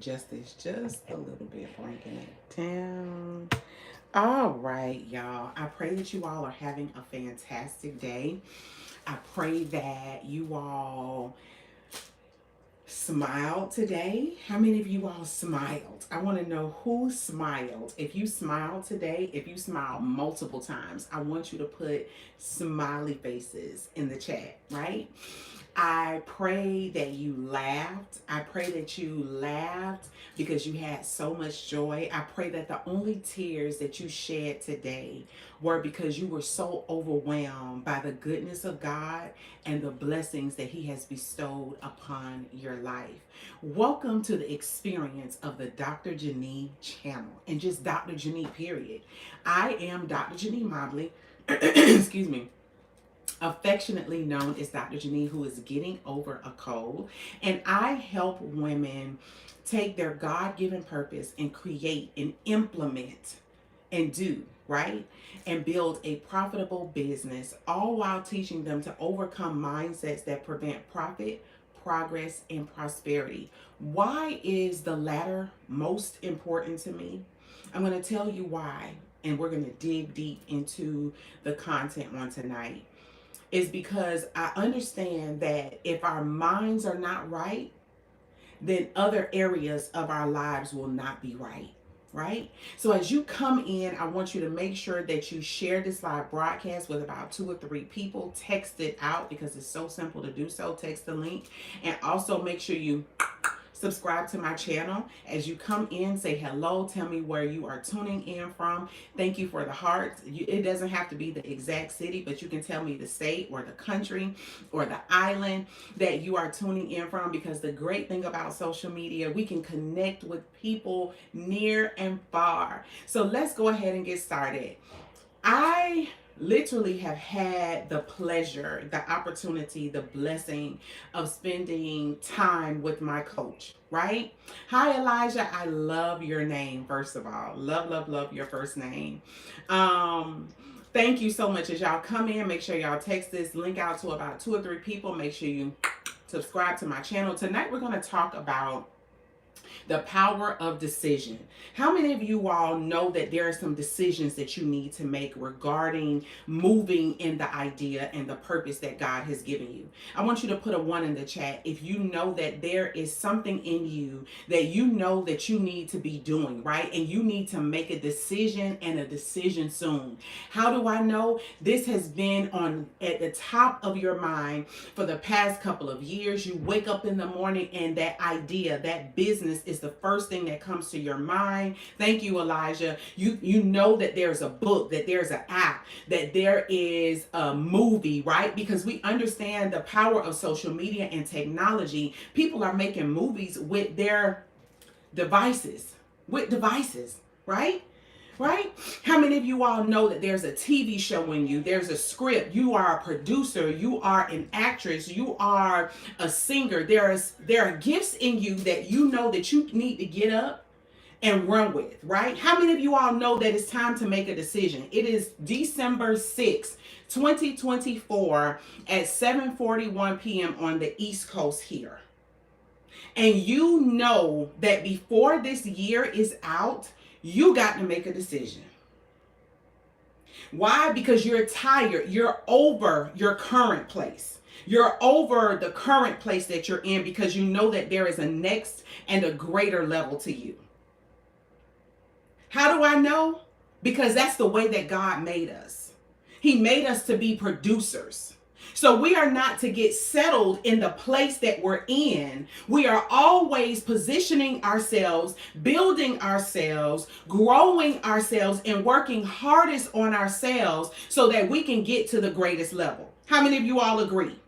adjust this just a little bit, bringing it down. All right, y'all. I pray that you all are having a fantastic day. I pray that you all smiled today. How many of you all smiled? I want to know who smiled. If you smiled today, if you smiled multiple times, I want you to put smiley faces in the chat, right? I pray that you laughed. I pray that you laughed because you had so much joy. I pray that the only tears that you shed today were because you were so overwhelmed by the goodness of God and the blessings that He has bestowed upon your life. Welcome to the experience of the Dr. JaNee channel and just Dr. JaNee, period. I am Dr. JaNee Mobley. Excuse me, affectionately known as Dr. JaNee, who is getting over a cold. And I help women take their God-given purpose and create and implement and do, right? And build a profitable business, all while teaching them to overcome mindsets that prevent profit, progress, and prosperity. Why is the latter most important to me? I'm going to tell you why, and we're going to dig deep into the content on tonight. Is because I understand that if our minds are not right, then other areas of our lives will not be right. Right? So as you come in, I want you to make sure that you share this live broadcast with about 2 or 3 people. Text it out because it's so simple to do so. Text the link. And also make sure you subscribe to my channel. As you come in, say hello, tell me where you are tuning in from. Thank you for the hearts. It doesn't have to be the exact city, but you can tell me the state or the country or the island that you are tuning in from, because the great thing about social media, we can connect with people near and far. So let's go ahead and get started. I literally have had the pleasure, the opportunity, the blessing of spending time with my coach, right? Hi, Elijah. I love your name, first of all. Love, love, love your first name. Thank you so much. As y'all come in, make sure y'all text this link out to about 2 or 3 people. Make sure you subscribe to my channel. Tonight, we're going to talk about the power of decision. How many of you all know that there are some decisions that you need to make regarding moving in the idea and the purpose that God has given you? I want you to put a 1 in the chat if you know that there is something in you that you know that you need to be doing, right? And you need to make a decision, and a decision soon. How do I know? This has been on at the top of your mind for the past couple of years. You wake up in the morning and that idea, that business is the first thing that comes to your mind. Thank you, Elijah. You know that there's a book, that there's an app, that there is a movie, right? Because we understand the power of social media and technology. People are making movies with their devices, right? Right? How many of you all know that there's a TV show in you? There's a script. You are a producer. You are an actress. You are a singer. There are gifts in you that you know that you need to get up and run with, right? How many of you all know that it's time to make a decision? It is December 6th, 2024 at 7:41 p.m. on the East Coast here. And you know that before this year is out, you got to make a decision. Why? Because you're tired. You're over your current place. You're over the current place that you're in because you know that there is a next and a greater level to you. How do I know? Because that's the way that God made us. He made us to be producers. So we are not to get settled in the place that we're in. We are always positioning ourselves, building ourselves, growing ourselves, and working hardest on ourselves so that we can get to the greatest level. How many of you all agree?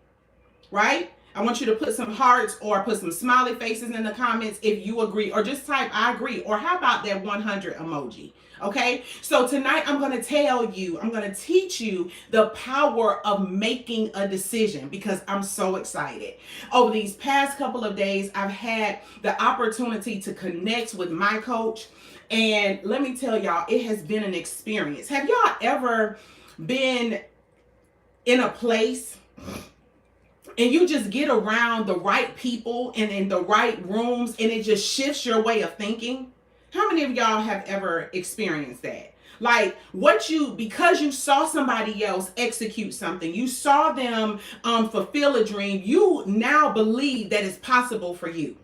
Right? I want you to put some hearts or put some smiley faces in the comments if you agree, or just type I agree, or how about that 100 emoji? Okay, so tonight I'm going to teach you the power of making a decision because I'm so excited. Over these past couple of days, I've had the opportunity to connect with my coach, and let me tell y'all, it has been an experience. Have y'all ever been in a place and you just get around the right people and in the right rooms, and it just shifts your way of thinking. How many of y'all have ever experienced that? Like, because you saw somebody else execute something, you saw them fulfill a dream, you now believe that it's possible for you.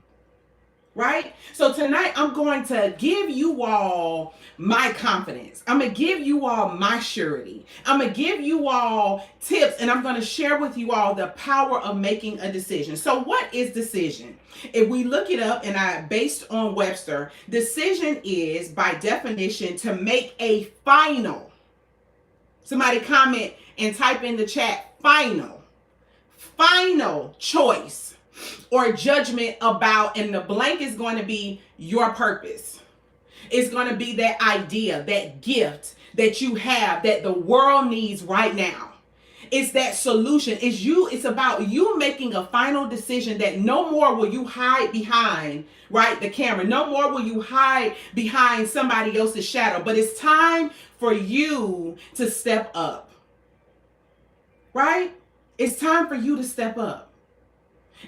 Right? So tonight I'm going to give you all my confidence. I'm going to give you all my surety. I'm going to give you all tips, and I'm going to share with you all the power of making a decision. So what is decision? If we look it up, and based on Webster, decision is by definition to make a final. Somebody comment and type in the chat final choice or judgment about, and the blank is going to be your purpose. It's going to be that idea, that gift that you have that the world needs right now. It's that solution. It's about you making a final decision that no more will you hide behind, right, the camera. No more will you hide behind somebody else's shadow. But it's time for you to step up. Right? It's time for you to step up.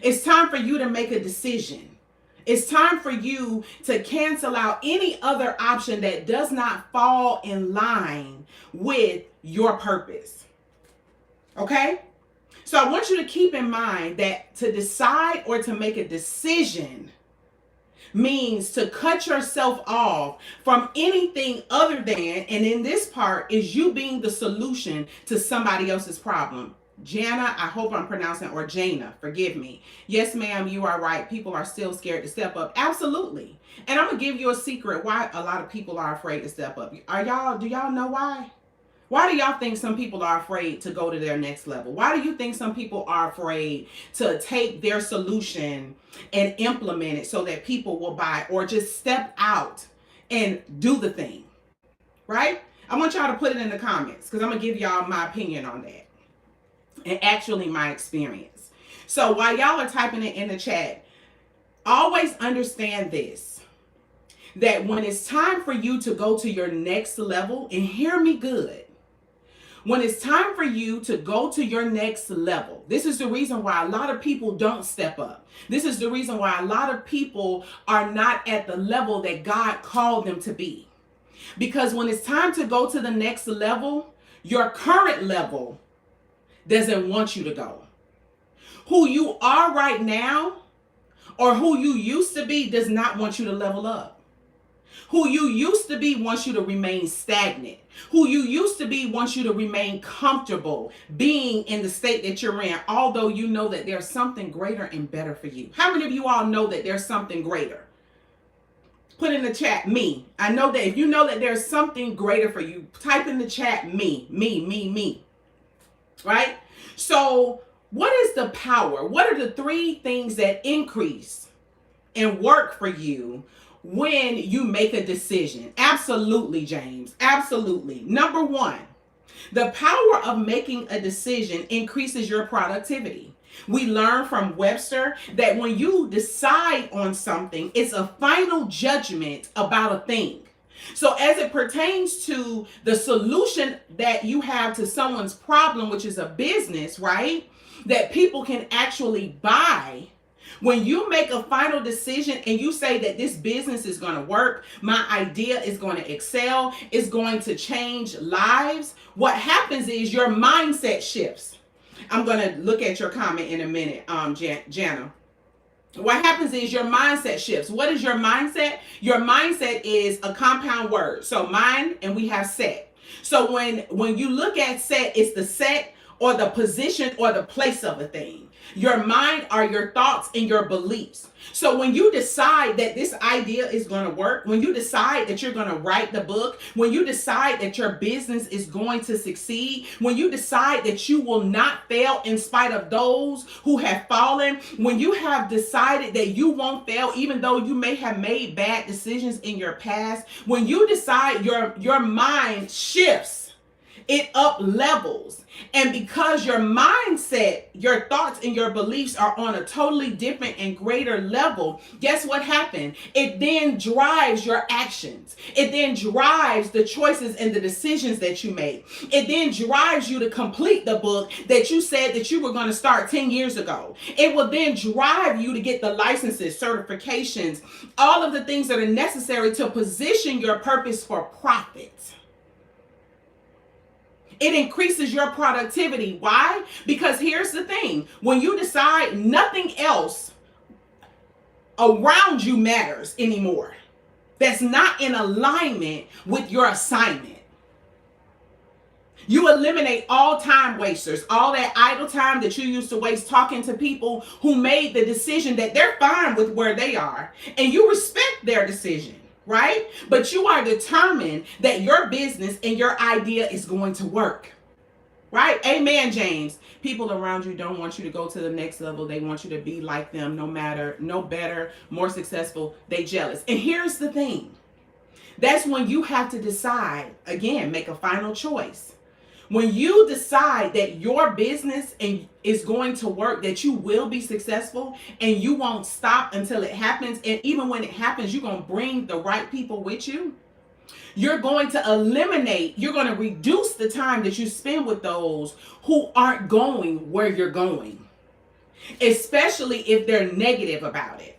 It's time for you to make a decision. It's time for you to cancel out any other option that does not fall in line with your purpose. Okay? So I want you to keep in mind that to decide or to make a decision means to cut yourself off from anything other than, and in this part, is you being the solution to somebody else's problem. Jana, I hope I'm pronouncing, or Jana, forgive me. Yes, ma'am, you are right. People are still scared to step up. Absolutely. And I'm going to give you a secret why a lot of people are afraid to step up. Do y'all know why? Why do y'all think some people are afraid to go to their next level? Why do you think some people are afraid to take their solution and implement it so that people will buy, or just step out and do the thing? Right? I want y'all to put it in the comments, because I'm going to give y'all my opinion on that. And actually my experience. So while y'all are typing it in the chat, always understand this, that when it's time for you to go to your next level, and hear me good, when it's time for you to go to your next level, this is the reason why a lot of people don't step up. This is the reason why a lot of people are not at the level that God called them to be. Because when it's time to go to the next level, your current level doesn't want you to go. Who you are right now, or who you used to be, does not want you to level up. Who you used to be wants you to remain stagnant. Who you used to be wants you to remain comfortable being in the state that you're in, although you know that there's something greater and better for you. How many of you all know that there's something greater? Put in the chat, me. I know that if you know that there's something greater for you, type in the chat, me. Right? So what is the power? What are the 3 things that increase and work for you when you make a decision? Absolutely, James. Absolutely. Number 1, the power of making a decision increases your productivity. We learn from Webster that when you decide on something, it's a final judgment about a thing. So as it pertains to the solution that you have to someone's problem, which is a business, right, that people can actually buy, when you make a final decision and you say that this business is going to work, my idea is going to excel, is going to change lives, what happens is your mindset shifts. I'm going to look at your comment in a minute, Jana. What happens is your mindset shifts. What is your mindset? Your mindset is a compound word. So mind, and we have set. So when you look at set, it's the set or the position or the place of a thing. Your mind are your thoughts and your beliefs. So when you decide that this idea is going to work, when you decide that you're going to write the book, when you decide that your business is going to succeed, when you decide that you will not fail in spite of those who have fallen, when you have decided that you won't fail even though you may have made bad decisions in your past, when you decide, your mind shifts It up levels. And because your mindset, your thoughts, and your beliefs are on a totally different and greater level, guess what happened? It then drives your actions. It then drives the choices and the decisions that you make. It then drives you to complete the book that you said that you were going to start 10 years ago. It will then drive you to get the licenses, certifications, all of the things that are necessary to position your purpose for profit. It increases your productivity. Why? Because here's the thing. When you decide nothing else around you matters anymore, that's not in alignment with your assignment. You eliminate all time wasters, all that idle time that you used to waste talking to people who made the decision that they're fine with where they are, and you respect their decision. Right? But you are determined that your business and your idea is going to work. Right? Amen, James. People around you don't want you to go to the next level. They want you to be like them, no better, more successful. They jealous. And here's the thing. That's when you have to decide, again, make a final choice. When you decide that your business is going to work, that you will be successful, and you won't stop until it happens, and even when it happens, you're going to bring the right people with you. You're going to reduce the time that you spend with those who aren't going where you're going, especially if they're negative about it.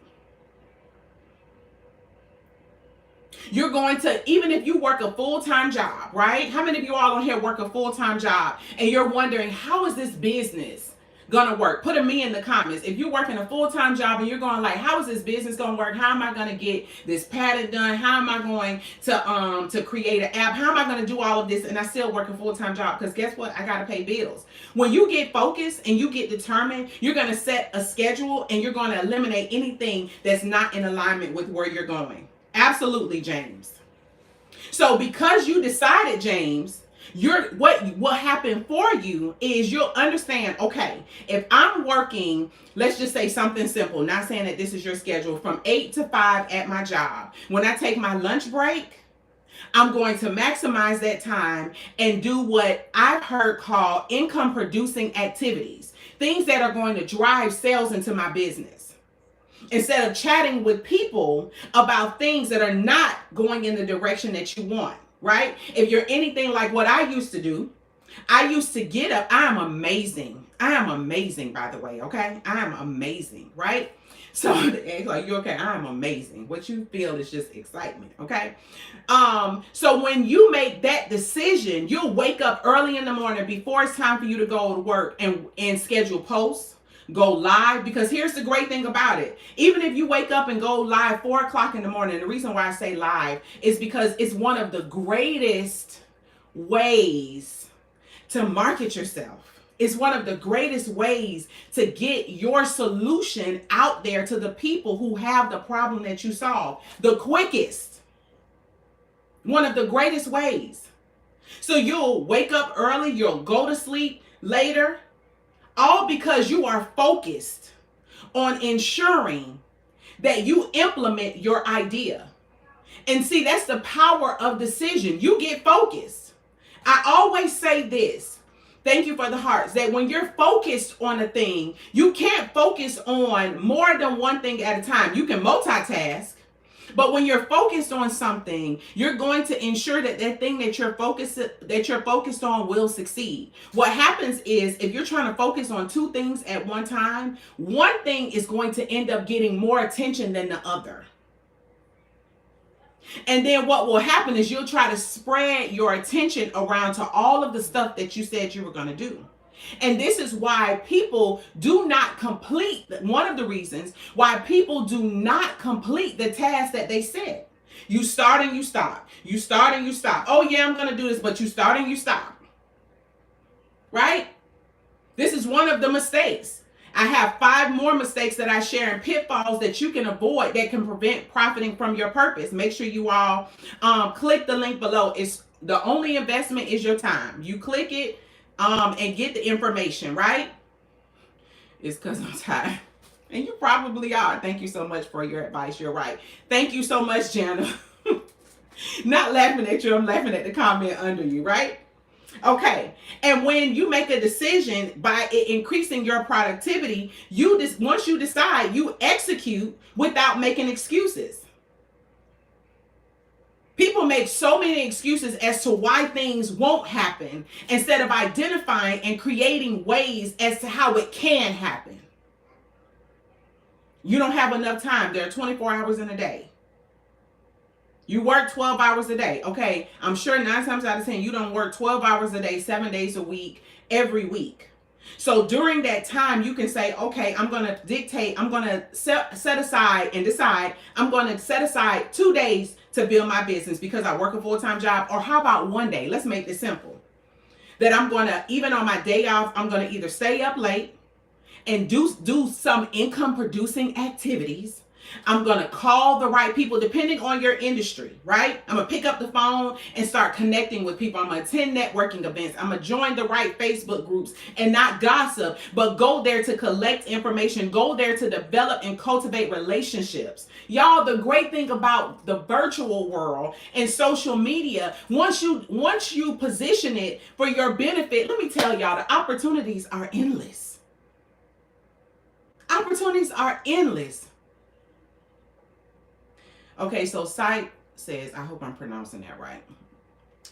You're going to, even if you work a full-time job, right? How many of you all on here work a full-time job and you're wondering, how is this business going to work? Put a me in the comments. If you're working a full-time job and you're going like, how is this business going to work? How am I going to get this pattern done? How am I going to create an app? How am I going to do all of this? And I still work a full-time job because guess what? I got to pay bills. When you get focused and you get determined, you're going to set a schedule and you're going to eliminate anything that's not in alignment with where you're going. Absolutely, James. So because you decided, James, what happened for you is you'll understand, okay, if I'm working, let's just say something simple, not saying that this is your schedule, from 8 to 5 at my job. When I take my lunch break, I'm going to maximize that time and do what I've heard called income producing activities, things that are going to drive sales into my business. Instead of chatting with people about things that are not going in the direction that you want, right? If you're anything like what I used to do, I used to get up. I am amazing. By the way, okay? I am amazing, right? So like, you're okay. I am amazing. What you feel is just excitement, okay? So when you make that decision, you'll wake up early in the morning before it's time for you to go to work and schedule posts. Go live, because here's the great thing about it. Even if you wake up and go live 4 o'clock in the morning, the reason why I say live is because it's one of the greatest ways to market yourself. It's one of the greatest ways to get your solution out there to the people who have the problem that you solve. The quickest. One of the greatest ways. So you'll wake up early, you'll go to sleep later, all because you are focused on ensuring that you implement your idea. And see, that's the power of decision. You get focused. I always say this. Thank you for the hearts. That when you're focused on a thing, you can't focus on more than one thing at a time. You can multitask. But when you're focused on something, you're going to ensure that that thing that you're focused on will succeed. What happens is if you're trying to focus on 2 things at one time, one thing is going to end up getting more attention than the other. And then what will happen is you'll try to spread your attention around to all of the stuff that you said you were going to do. And this is why people do not complete, one of the reasons why people do not complete the task that they set. You start and you stop. You start and you stop. Oh yeah, I'm going to do this, but you start and you stop. Right? This is one of the mistakes. I have 5 more mistakes that I share and pitfalls that you can avoid that can prevent profiting from your purpose. Make sure you all click the link below. It's the only investment is your time. You click it. And get the information, right? It's because I'm tired. And you probably are. Thank you so much for your advice. You're right. Thank you so much, Jana. Not laughing at you. I'm laughing at the comment under you, right? Okay. And when you make a decision by increasing your productivity, once you decide, you execute without making excuses. People make so many excuses as to why things won't happen instead of identifying and creating ways as to how it can happen. You don't have enough time. There are 24 hours in a day. You work 12 hours a day. Okay, I'm sure 9 times out of 10, you don't work 12 hours a day, 7 days a week, every week. So during that time, you can say, okay, I'm going to set aside and decide, I'm going to set aside 2 days to build my business because I work a full-time job. Or how about 1 day? Let's make this simple. That I'm going to, even on my day off, I'm going to either stay up late and do some income producing activities. I'm going to call the right people depending on your industry, right? I'm going to pick up the phone and start connecting with people. I'm going to attend networking events. I'm going to join the right Facebook groups and not gossip, but go there to collect information, go there to develop and cultivate relationships. Y'all, the great thing about the virtual world and social media, once you position it for your benefit, let me tell y'all, the opportunities are endless. Opportunities are endless. Okay, so Sight says, I hope I'm pronouncing that right,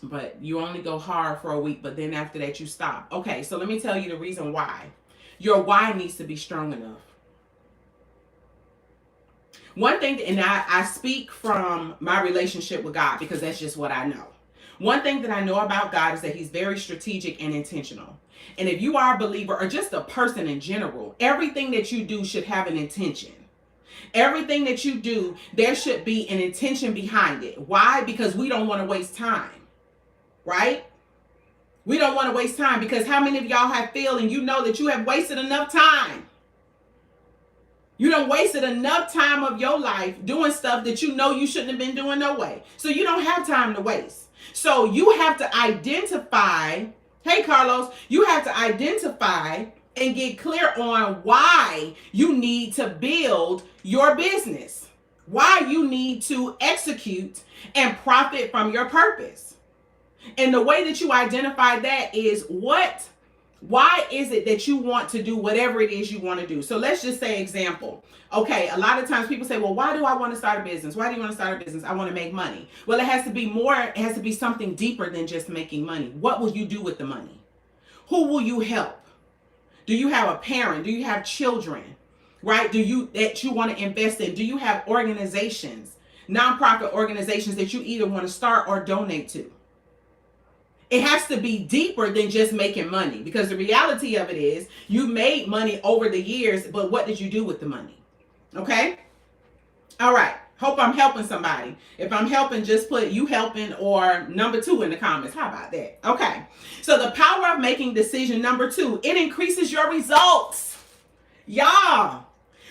but you only go hard for a week, but then after that you stop. Okay, so let me tell you the reason why. Your why needs to be strong enough. One thing, and I speak from my relationship with God because that's just what I know. One thing that I know about God is that he's very strategic and intentional. And if you are a believer or just a person in general, everything that you do should have an intention. Everything that you do, there should be an intention behind it. Why? Because we don't want to waste time, right? We don't want to waste time because how many of y'all have failed and you know that you have wasted enough time? You done wasted enough time of your life doing stuff that you know you shouldn't have been doing no way. So you don't have time to waste. So you have to identify, hey Carlos, you have to identify and get clear on why you need to build your business, why you need to execute and profit from your purpose. And the way that you identify that is why is it that you want to do whatever it is you want to do? So let's just say example. Okay, a lot of times people say, well, why do I want to start a business? Why do you want to start a business? I want to make money. Well, it has to be more, it has to be something deeper than just making money. What will you do with the money? Who will you help? Do you have a parent? Do you have children? Right? That you want to invest in? Do you have organizations, nonprofit organizations that you either want to start or donate to? It has to be deeper than just making money, because the reality of it is you made money over the years, but what did you do with the money? Okay? All right. Hope I'm helping somebody. If I'm helping, just put you helping or number 2 in the comments. How about that? Okay. So the power of making decision number 2, it increases your results. Y'all,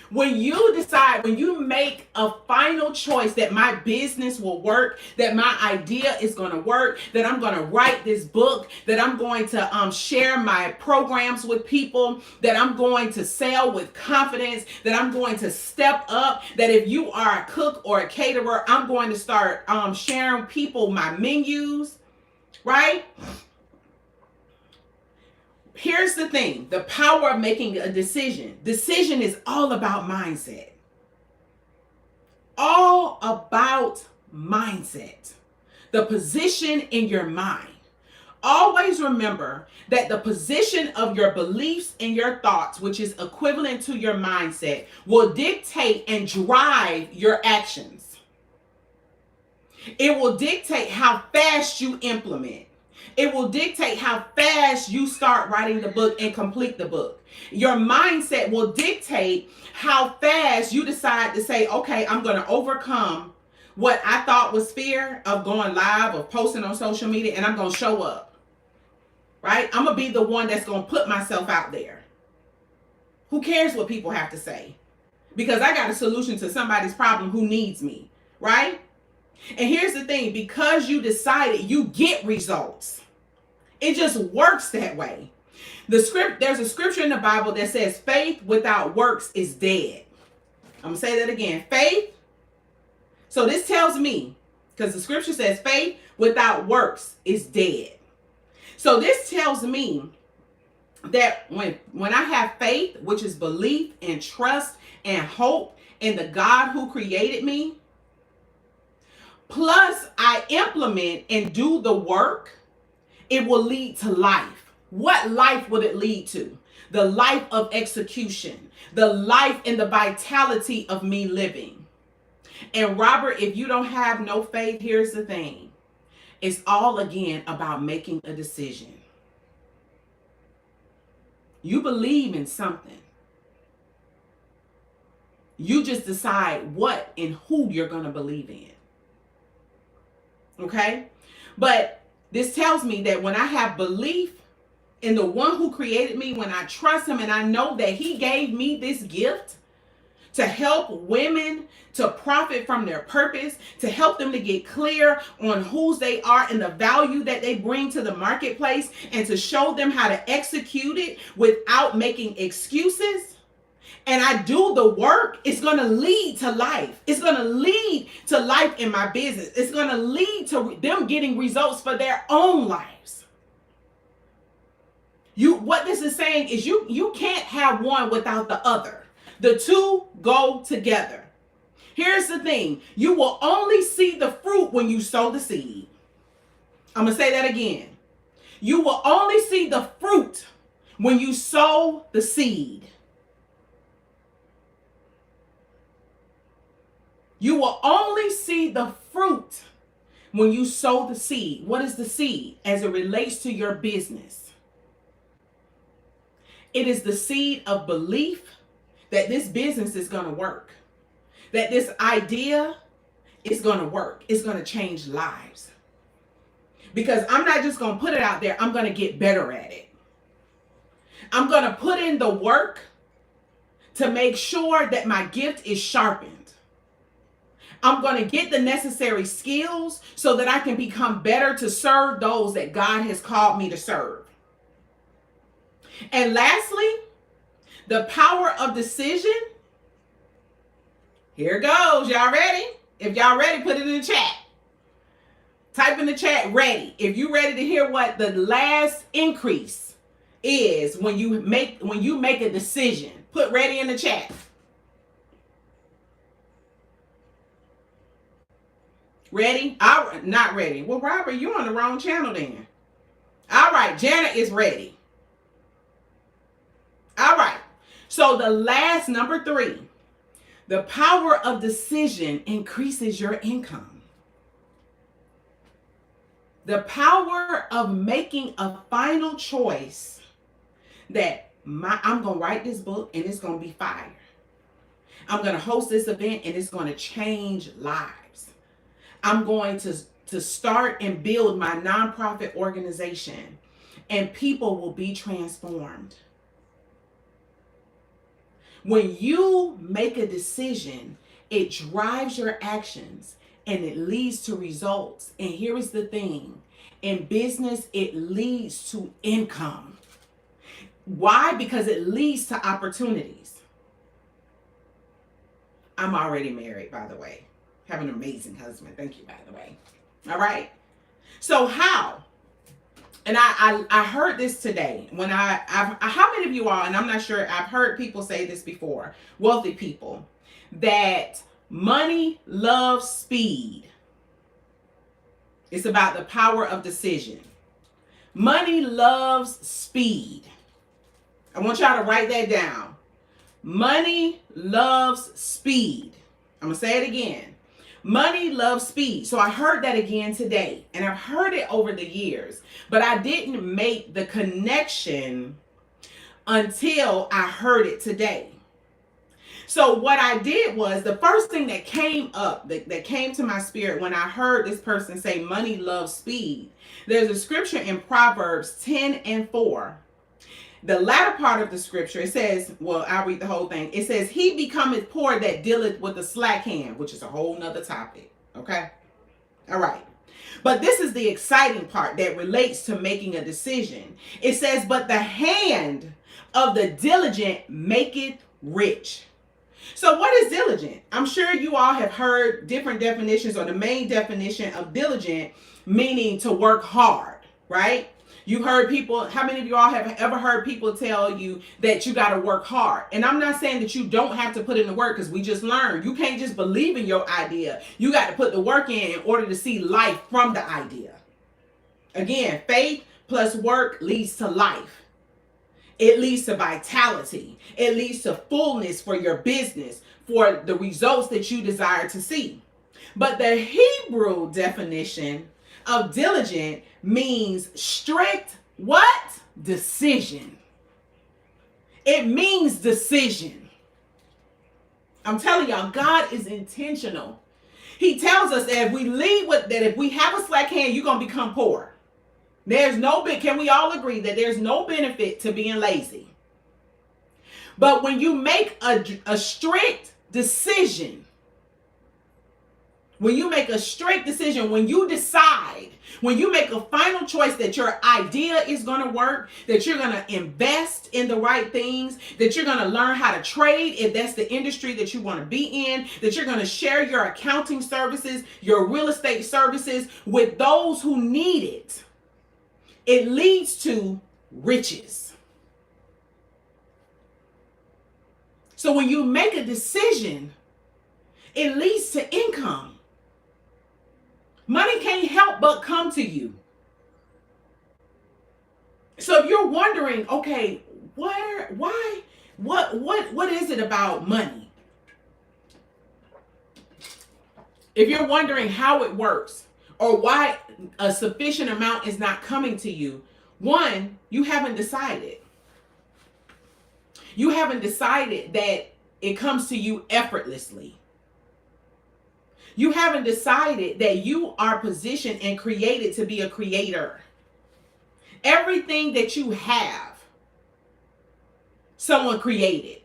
when you decide, when you make a final choice that my business will work, that my idea is going to work, that I'm going to write this book, that I'm going to share my programs with people, that I'm going to sell with confidence, that I'm going to step up, that if you are a cook or a caterer, I'm going to start sharing people my menus, right? Here's the thing, the power of making a decision. Decision is all about mindset. All about mindset. The position in your mind. Always remember that the position of your beliefs and your thoughts, which is equivalent to your mindset, will dictate and drive your actions. It will dictate how fast you implement. It will dictate how fast you start writing the book and complete the book. Your mindset will dictate how fast you decide to say, okay, I'm going to overcome what I thought was fear of going live, of posting on social media, and I'm going to show up. Right? I'm going to be the one that's going to put myself out there. Who cares what people have to say? Because I got a solution to somebody's problem who needs me. Right? And here's the thing, because you decided, you get results. It just works that way. There's a scripture in the Bible that says faith without works is dead. I'm going to say that again. Faith. So this tells me, because the scripture says faith without works is dead. So this tells me that when I have faith, which is belief and trust and hope in the God who created me, plus I implement and do the work, it will lead to life. What life would it lead to? The life of execution, the life and the vitality of me living. And Robert, if you don't have no faith, here's the thing. It's all again about making a decision. You believe in something. You just decide what and who you're going to believe in. Okay? But this tells me that when I have belief in the one who created me, when I trust him and I know that he gave me this gift to help women to profit from their purpose, to help them to get clear on whose they are and the value that they bring to the marketplace, and to show them how to execute it without making excuses, and I do the work, it's going to lead to life. It's going to lead to life in my business. It's going to lead to them getting results for their own lives. What this is saying is you can't have one without the other. The two go together. Here's the thing. You will only see the fruit when you sow the seed. I'm going to say that again. You will only see the fruit when you sow the seed. You will only see the fruit when you sow the seed. What is the seed as it relates to your business? It is the seed of belief that this business is going to work, that this idea is going to work. It's going to change lives. Because I'm not just going to put it out there. I'm going to get better at it. I'm going to put in the work to make sure that my gift is sharpened. I'm going to get the necessary skills so that I can become better to serve those that God has called me to serve. And lastly, the power of decision. Here goes. Y'all ready? If y'all ready, put it in the chat. Type in the chat, ready. If you ready to hear what the last increase is when you make a decision, put ready in the chat. Ready? Not ready. Well, Robert, you're on the wrong channel then. All right, Janet is ready. All right. So the last, number 3, the power of decision increases your income. The power of making a final choice that I'm going to write this book and it's going to be fire. I'm going to host this event and it's going to change lives. I'm going to start and build my nonprofit organization and people will be transformed. When you make a decision, it drives your actions and it leads to results. And here is the thing. In business, it leads to income. Why? Because it leads to opportunities. I'm already married, by the way. Have an amazing husband. Thank you, by the way. All right. So how? And I heard this today when how many of you all, and I'm not sure, I've heard people say this before, wealthy people, that money loves speed. It's about the power of decision. Money loves speed. I want y'all to write that down. Money loves speed. I'm going to say it again. Money loves speed. So I heard that again today, and I've heard it over the years, but I didn't make the connection until I heard it today. So what I did was, the first thing that came up, that came to my spirit when I heard this person say money loves speed, there's a scripture in Proverbs 10:4. The latter part of the scripture, it says, well, I'll read the whole thing. It says, he becometh poor that dealeth with a slack hand, which is a whole nother topic. Okay. All right. But this is the exciting part that relates to making a decision. It says, but the hand of the diligent maketh rich. So what is diligent? I'm sure you all have heard different definitions, or the main definition of diligent meaning to work hard, right? You heard people, how many of you all have ever heard people tell you that you got to work hard? And I'm not saying that you don't have to put in the work, because we just learned you can't just believe in your idea. You got to put the work in order to see life from the idea. Again, faith plus work leads to life. It leads to vitality. It leads to fullness for your business, for the results that you desire to see. But the Hebrew definition of diligent means strict what? Decision. It means decision. I'm telling y'all, God is intentional. He tells us that if we lead with that, if we have a slack hand, you're gonna become poor. There's no bit. Can we all agree that there's no benefit to being lazy? But when you make a strict decision, when you make a strict decision, when you decide, when you make a final choice that your idea is going to work, that you're going to invest in the right things, that you're going to learn how to trade if that's the industry that you want to be in, that you're going to share your accounting services, your real estate services with those who need it, it leads to riches. So when you make a decision, it leads to income. Money can't help but come to you. So if you're wondering, okay, what is it about money? If you're wondering how it works or why a sufficient amount is not coming to you, one, you haven't decided. You haven't decided that it comes to you effortlessly. You haven't decided that you are positioned and created to be a creator. Everything that you have, someone created.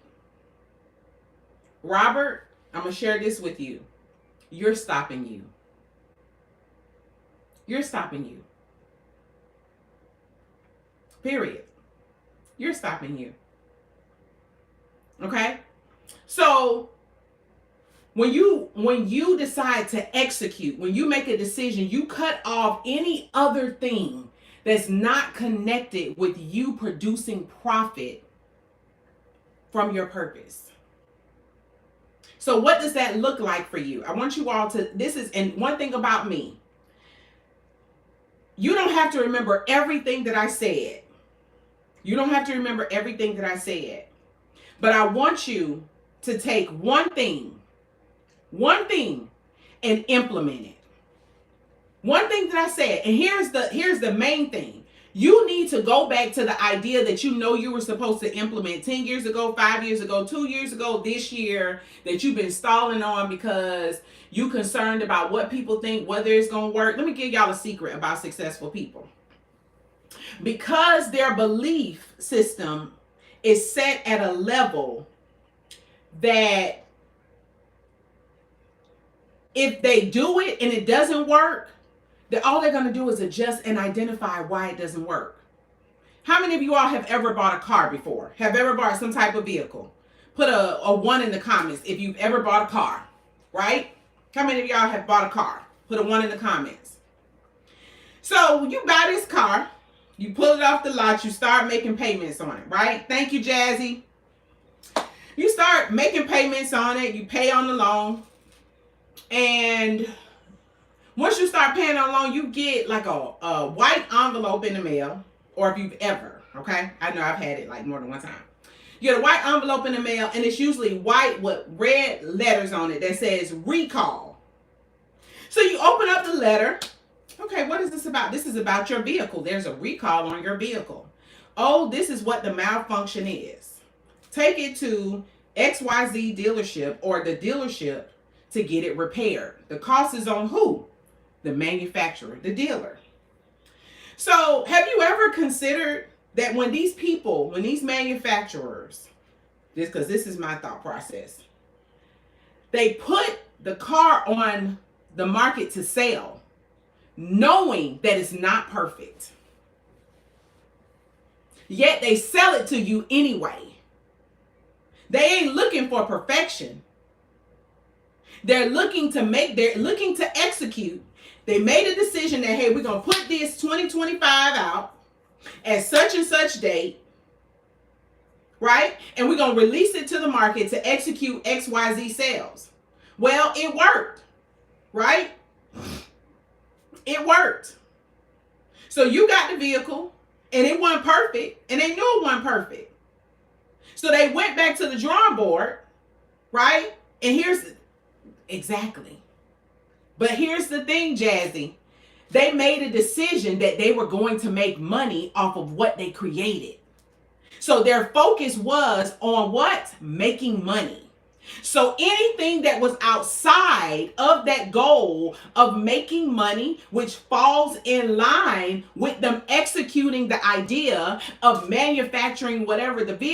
Robert, I'm going to share this with you. You're stopping you. You're stopping you. Period. You're stopping you. Okay? So, when you decide to execute, when you make a decision, you cut off any other thing that's not connected with you producing profit from your purpose. So what does that look like for you? I want you all to, and one thing about me, you don't have to remember everything that I said. You don't have to remember everything that I said. But I want you to take one thing and implement it. One thing that I said, and here's the main thing. You need to go back to the idea that you know you were supposed to implement 10 years ago, 5 years ago, 2 years ago, this year, that you've been stalling on because you're concerned about what people think, whether it's going to work. Let me give y'all a secret about successful people. Because their belief system is set at a level that if they do it and it doesn't work, then all they're going to do is adjust and identify why it doesn't work. How many of you all have ever bought a car before? Have ever bought some type of vehicle? Put a 1 in the comments if you've ever bought a car, right? How many of y'all have bought a car? Put a 1 in the comments. So you buy this car, you pull it off the lot, you start making payments on it, right? Thank you, Jazzy. You start making payments on it, you pay on the loan. And once you start paying on loan, you get like a white envelope in the mail, or if you've ever, okay? I know I've had it like more than one time. You get a white envelope in the mail, and it's usually white with red letters on it that says recall. So you open up the letter. Okay, what is this about? This is about your vehicle. There's a recall on your vehicle. Oh, this is what the malfunction is. Take it to XYZ dealership or the dealership to get it repaired. The cost is on who? The manufacturer, the dealer. So have you ever considered that when these manufacturers, because this is my thought process, they put the car on the market to sell, knowing that it's not perfect. Yet they sell it to you anyway. They ain't looking for perfection. They're looking to execute. They made a decision that, hey, we're going to put this 2025 out. at such and such date, right? And we're going to release it to the market to execute XYZ sales. Well, it worked, right? It worked. So you got the vehicle and it wasn't perfect, and they knew it wasn't perfect. So they went back to the drawing board, right? And here's exactly. But here's the thing, Jazzy. They made a decision that they were going to make money off of what they created. So their focus was on what? Making money. So anything that was outside of that goal of making money, which falls in line with them executing the idea of manufacturing whatever the vehicle